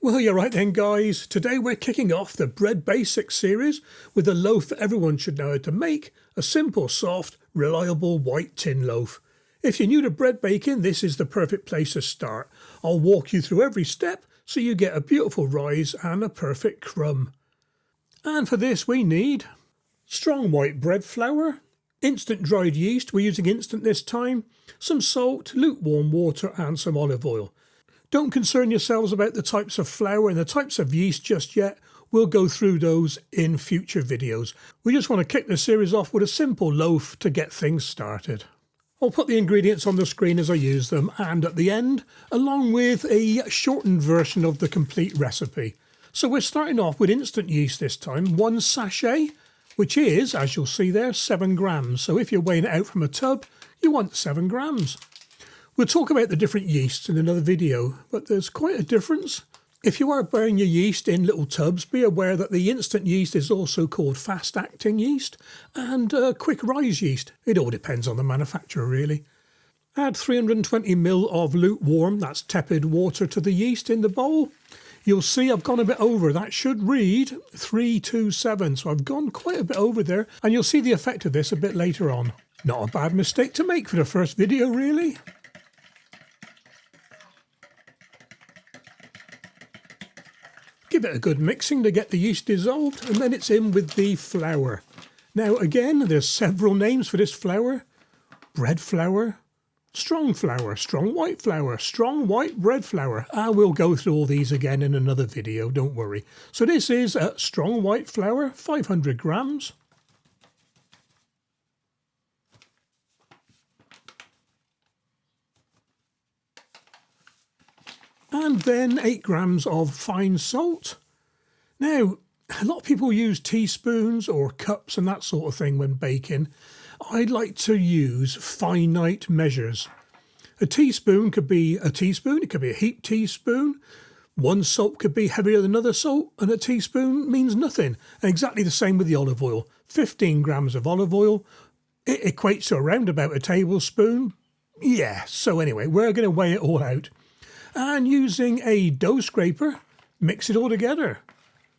Well, you're right then, guys. Today we're kicking off the Bread Basics series with a loaf that everyone should know how to make, a simple, soft, reliable white tin loaf. If you're new to bread baking, this is the perfect place to start. I'll walk you through every step so you get a beautiful rise and a perfect crumb. And for this we need strong white bread flour, instant dried yeast, we're using instant this time, some salt, lukewarm water and some olive oil. Don't concern yourselves about the types of flour and the types of yeast just yet. We'll go through those in future videos. We just want to kick the series off with a simple loaf to get things started. I'll put the ingredients on the screen as I use them and at the end, along with a shortened version of the complete recipe. So we're starting off with instant yeast this time, 1 sachet, which is, as you'll see there, 7 grams. So if you're weighing it out from a tub, you want 7 grams. We'll talk about the different yeasts in another video, but there's quite a difference. If you are buying your yeast in little tubs, be aware that the instant yeast is also called fast-acting yeast and quick rise yeast. It all depends on the manufacturer, really. Add 320 ml of lukewarm, that's tepid water, to the yeast in the bowl. You'll see I've gone a bit over. That should read 327, so I've gone quite a bit over there, and you'll see the effect of this a bit later on. Not a bad mistake to make for the first video, really. Give it a good mixing to get the yeast dissolved, and then it's in with the flour. Now again, there's several names for this flour. Bread flour, strong white flour, strong white bread flour. And we'll go through all these again in another video, don't worry. So this is strong white flour, 500 grams. And then 8 grams of fine salt. Now, a lot of people use teaspoons or cups and that sort of thing when baking. I'd like to use finite measures. A teaspoon could be a teaspoon, it could be a heaped teaspoon. One salt could be heavier than another salt, and a teaspoon means nothing. And exactly the same with the olive oil. 15 grams of olive oil, it equates to around about a tablespoon. Yeah, so anyway, we're going to weigh it all out. And using a dough scraper, mix it all together.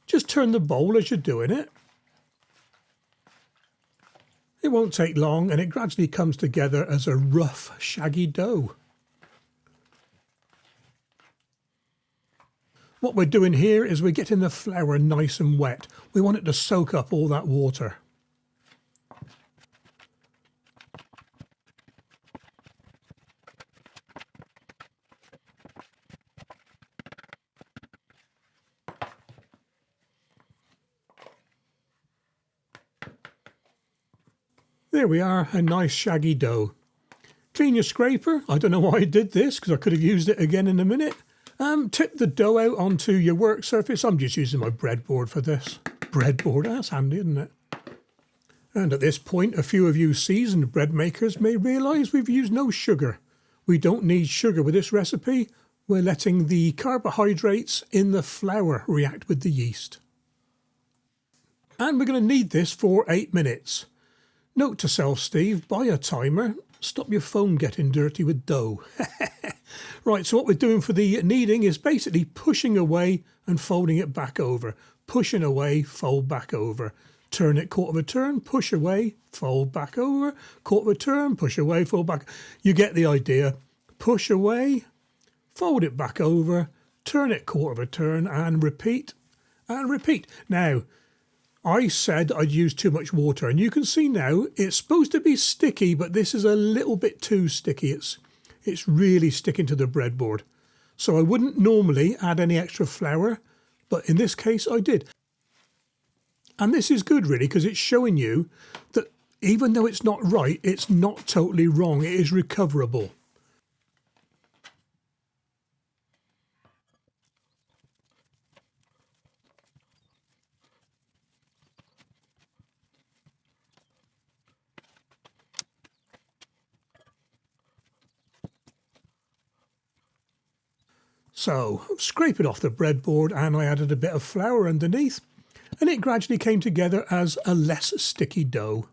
Just turn the bowl as you're doing it. It won't take long and it gradually comes together as a rough, shaggy dough. What we're doing here is we're getting the flour nice and wet. We want it to soak up all that water. There we are, a nice shaggy dough. Clean your scraper. I don't know why I did this because I could have used it again in a minute. Tip the dough out onto your work surface. I'm just using my breadboard for this. Breadboard, that's handy, isn't it? And at this point, a few of you seasoned bread makers may realise we've used no sugar. We don't need sugar with this recipe. We're letting the carbohydrates in the flour react with the yeast. And we're going to knead this for 8 minutes. Note to self, Steve, buy a timer. Stop your phone getting dirty with dough. Right, so what we're doing for the kneading is basically pushing away and folding it back over. Pushing away, fold back over. Turn it quarter of a turn, push away, fold back over. Quarter of a turn, push away, fold back. You get the idea. Push away, fold it back over, turn it quarter of a turn and repeat and repeat. Now, I said I'd use too much water, and you can see now it's supposed to be sticky, but this is a little bit too sticky. It's really sticking to the breadboard. So I wouldn't normally add any extra flour, but in this case I did. And this is good really because it's showing you that even though it's not right, it's not totally wrong. It is recoverable. So, scrape it off the breadboard and I added a bit of flour underneath and it gradually came together as a less sticky dough.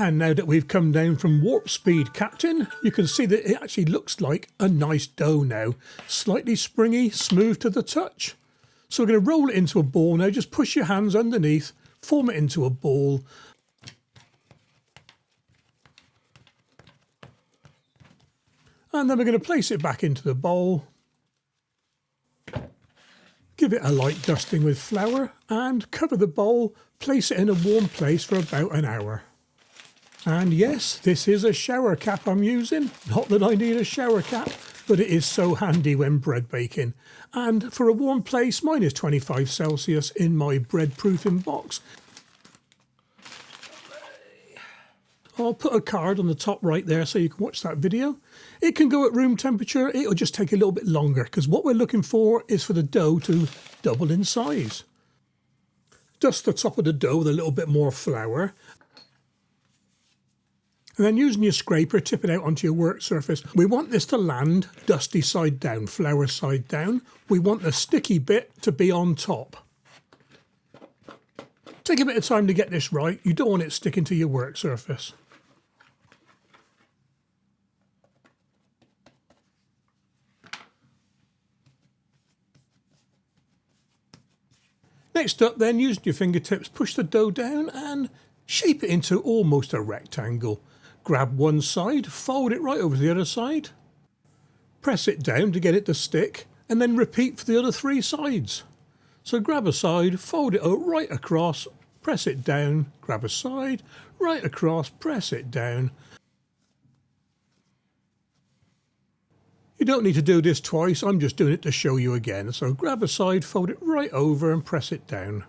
And now that we've come down from warp speed, Captain, you can see that it actually looks like a nice dough now. Slightly springy, smooth to the touch. So we're going to roll it into a ball now. Just push your hands underneath, form it into a ball. And then we're going to place it back into the bowl. Give it a light dusting with flour and cover the bowl. Place it in a warm place for about an hour. And yes, this is a shower cap I'm using. Not that I need a shower cap, but it is so handy when bread baking. And for a warm place, mine is 25 Celsius in my bread proofing box. I'll put a card on the top right there so you can watch that video. It can go at room temperature. It'll just take a little bit longer because what we're looking for is for the dough to double in size. Dust the top of the dough with a little bit more flour. And then using your scraper, tip it out onto your work surface. We want this to land dusty side down, flour side down. We want the sticky bit to be on top. Take a bit of time to get this right. You don't want it sticking to your work surface. Next up then, using your fingertips, push the dough down and shape it into almost a rectangle. Grab one side, fold it right over to the other side. Press it down to get it to stick and then repeat for the other three sides. So grab a side, fold it right across, press it down, grab a side, right across, press it down. You don't need to do this twice, I'm just doing it to show you again. So grab a side, fold it right over and press it down.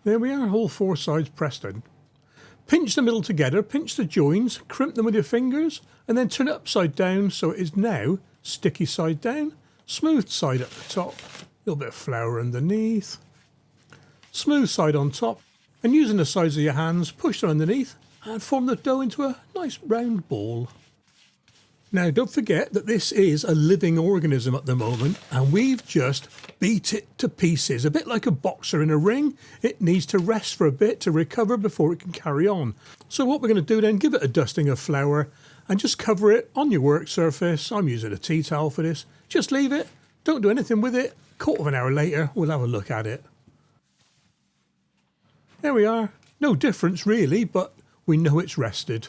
There we are, all four sides pressed in. Pinch the middle together, pinch the joins, crimp them with your fingers, and then turn it upside down so it is now sticky side down, smooth side at the top, a little bit of flour underneath, smooth side on top, and using the sides of your hands, push them underneath and form the dough into a nice round ball. Now don't forget that this is a living organism at the moment and we've just beat it to pieces. A bit like a boxer in a ring, it needs to rest for a bit to recover before it can carry on. So what we're going to do then, give it a dusting of flour and just cover it on your work surface. I'm using a tea towel for this. Just leave it, don't do anything with it. Quarter of an hour later, we'll have a look at it. There we are. No difference really, but we know it's rested.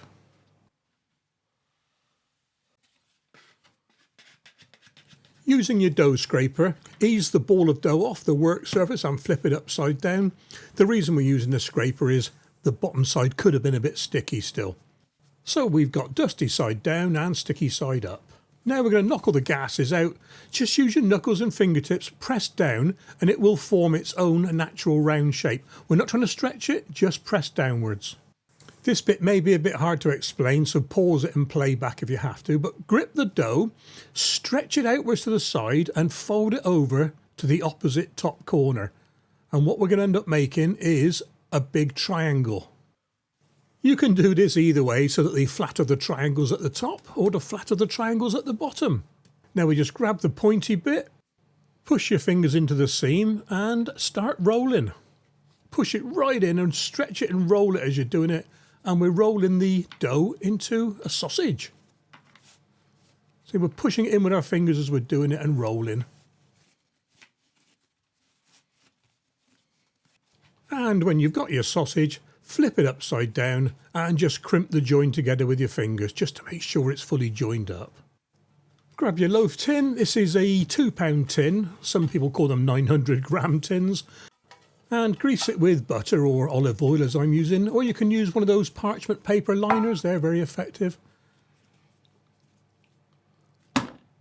Using your dough scraper, ease the ball of dough off the work surface and flip it upside down. The reason we're using the scraper is the bottom side could have been a bit sticky still. So we've got dusty side down and sticky side up. Now we're going to knuckle the gases out. Just use your knuckles and fingertips, press down and it will form its own natural round shape. We're not trying to stretch it, just press downwards. This bit may be a bit hard to explain, so pause it and play back if you have to, but grip the dough, stretch it outwards to the side and fold it over to the opposite top corner. And what we're going to end up making is a big triangle. You can do this either way so that the flat of the triangle's at the top or the flat of the triangle's at the bottom. Now we just grab the pointy bit, push your fingers into the seam and start rolling. Push it right in and stretch it and roll it as you're doing it. And we're rolling the dough into a sausage. So we're pushing it in with our fingers as we're doing it and rolling. And when you've got your sausage, flip it upside down and just crimp the join together with your fingers just to make sure it's fully joined up. Grab your loaf tin. This is a £2 tin. Some people call them 900-gram tins. And grease it with butter or olive oil as I'm using, or you can use one of those parchment paper liners, they're very effective.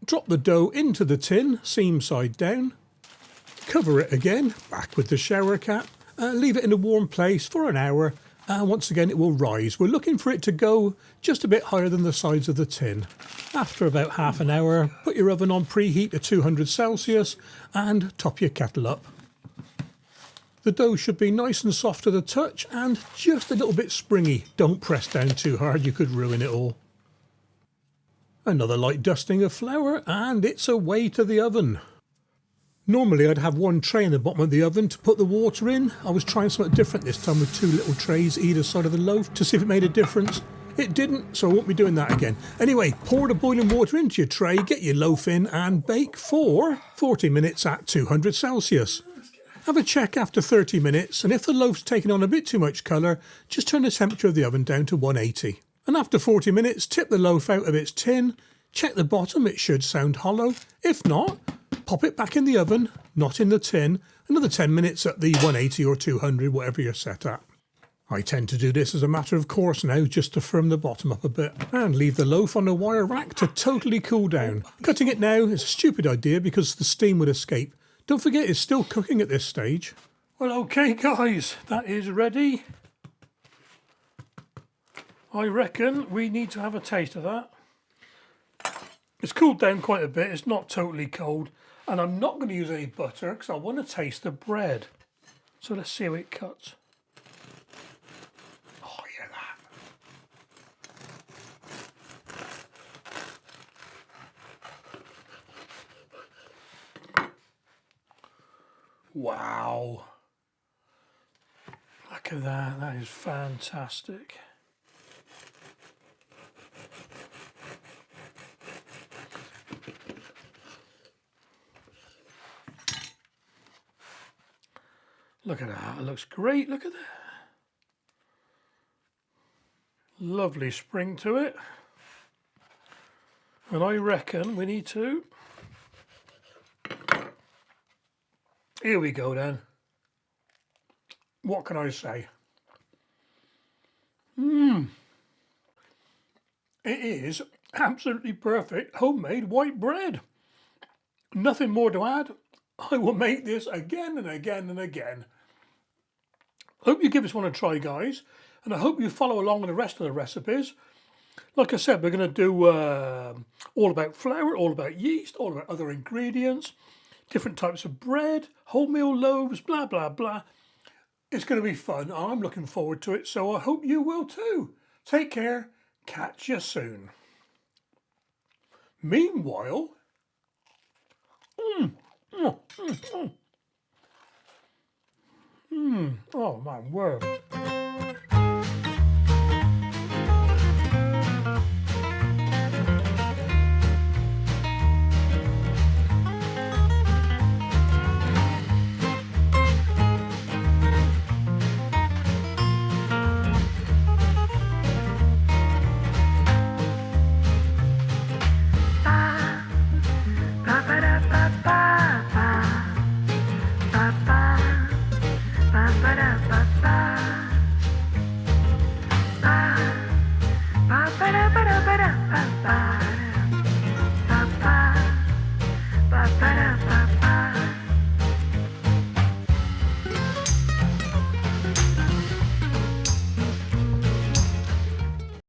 Drop the dough into the tin, seam side down, cover it again, back with the shower cap, leave it in a warm place for an hour, and once again it will rise. We're looking for it to go just a bit higher than the sides of the tin. After about half an hour, put your oven on preheat to 200 Celsius and top your kettle up. The dough should be nice and soft to the touch and just a little bit springy. Don't press down too hard, you could ruin it all. Another light dusting of flour and it's away to the oven. Normally I'd have one tray in the bottom of the oven to put the water in. I was trying something different this time with 2 little trays either side of the loaf to see if it made a difference. It didn't, so I won't be doing that again. Anyway, pour the boiling water into your tray, get your loaf in and bake for 40 minutes at 200 Celsius. Have a check after 30 minutes, and if the loaf's taken on a bit too much colour, just turn the temperature of the oven down to 180. And after 40 minutes, tip the loaf out of its tin, check the bottom, it should sound hollow. If not, pop it back in the oven, not in the tin, another 10 minutes at the 180 or 200, whatever you're set at. I tend to do this as a matter of course now, just to firm the bottom up a bit, and leave the loaf on a wire rack to totally cool down. Cutting it now is a stupid idea because the steam would escape. Don't forget it's still cooking at this stage. Well, okay guys, that is ready. I reckon we need to have a taste of that. It's cooled down quite a bit, it's not totally cold, and I'm not going to use any butter because I want to taste the bread. So let's see how it cuts. Oh, hear that? Wow. Look at that, that is fantastic. Look at that, it looks great, look at that. Lovely spring to it. And I reckon we need to... Here we go then. What can I say? It is absolutely perfect homemade white bread. Nothing more to add. I will make this again and again and again. Hope you give this one a try, guys, and I hope you follow along with the rest of the recipes. Like I said, we're going to do all about flour, all about yeast, all about other ingredients, different types of bread, wholemeal loaves, blah, blah, blah. It's going to be fun. I'm looking forward to it, so I hope you will too. Take care. Catch you soon. Meanwhile... Oh my word.